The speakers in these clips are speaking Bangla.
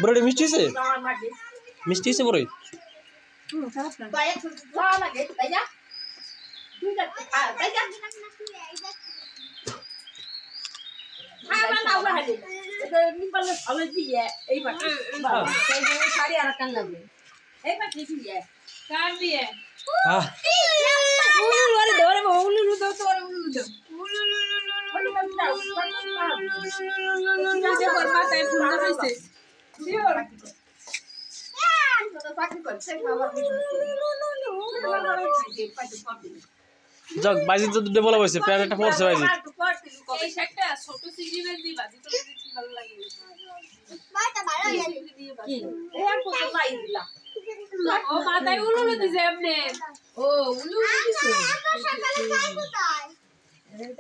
বড়ি মিষ্টি আছে মিষ্টি আছে বড়ি যাক বাইজিত তো দুটো বলা হয়েছে প্যান একটা পড়ছে বাইজিত এই শাকটা ছোট সিজিনের দি বাজি তো ভালো লাগে মাটা ভালো লাগে কি এই কত লাই দিলা ও মাথায় উলুলু দিছে আপনি ও উলুলু দিছে সকালে খাই কোথায়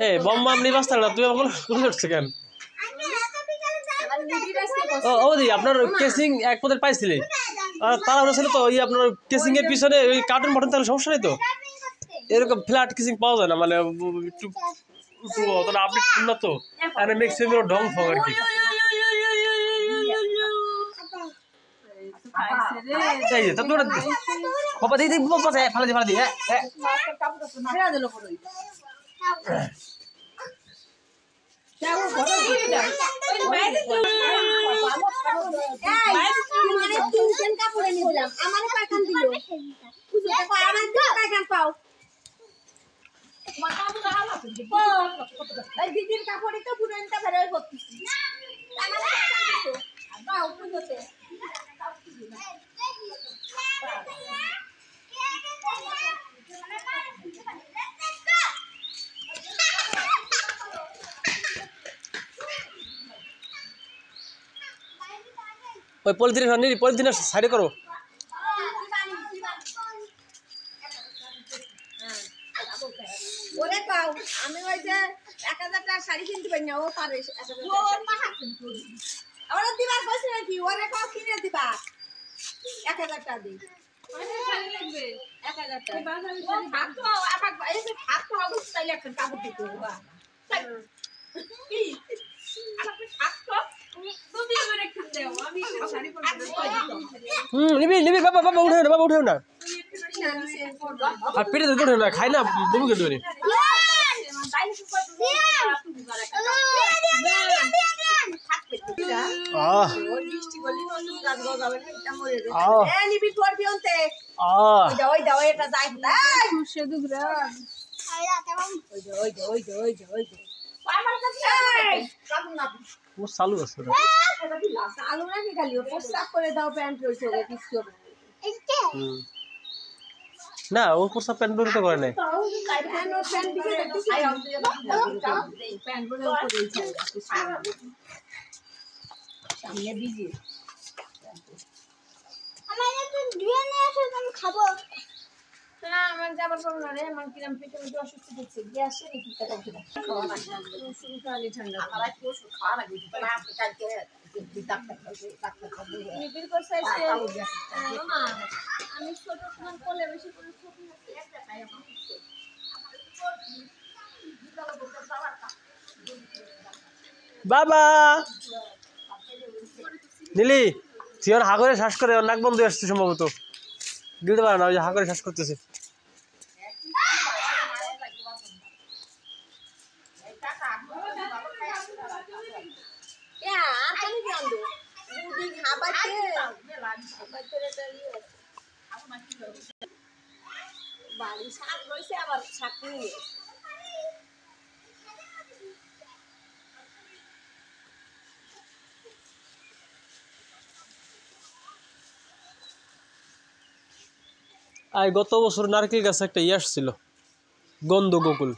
এই বম্বা আপনি বাস্তা না তুই আমাকে কোন করছিস কেন ও দি আপনার কেসিং এক পদের পাইছিলে তারা বলেছিল তো ওই আপনার কেসিং এর পিছনে ওই কার্টুন বাটন তাহলে সমস্যা নেই তো এরকম ফ্ল্যাট কেসিং পাওয়া যায় না মানে একটু তাহলে আপনি না তো আরে ম্যাক্সিমাম ঢং ফং আর কি এই যে তোমরা বাবা দিদি বাবা ফালা দি হ্যাঁ ছেড়ে দিল পড়ই দিদির কাপড়ই তো পুরোটা বের করতেছি ওই পলিথিনের সাইডে করো ওরে পাও আমি ওই যে 1000 টাকা শাড়ি কিনতে পারি না ও পারে ওরে দিবার কইছ নাকি ওরে পাও কিনে দিবা 1000 টাকা দি কয়টা শাড়ি লাগবে 1000 টাকা বাজারে শাড়ি ভাগ তো আপাক এই যে ভাগ তো হবে তাইলে একটা কাপড় দিতে হবে কি আমাকে ভাগ তো তুমি করে খান দাও আমি শাড়ি পরব নিবি বাবা উঠে না আর পেটে তো উঠে না খাই না বমি করে দেবে চালু আছে চালু নাকি খালি প্রস্তাব করে দাও প্যান্ট রয়েছে কিছু না ও প্রস্তাব প্যান্ট বের তো করে নাই খাবো না আমার যাবার পাবো না রে আমার কিরাম পেটে মধ্যে অসুস্থ হচ্ছে গ্যাসে নাকি ঠান্ডা খাওয়া লাগবে আমি ছোট কোলে বেশি করে বাবা নীলি সিওর হাগরে শ্বাস করে নাক বন্ধ আসছে সম্ভবত দিতে পারে না ওই যে হাগরে শ্বাস করতেছে বাড়ি শাক রয়েছে আবার শাক নিয়ে গত বছর নারকেল গাছে একটা আসছিল গন্ধ গোকুল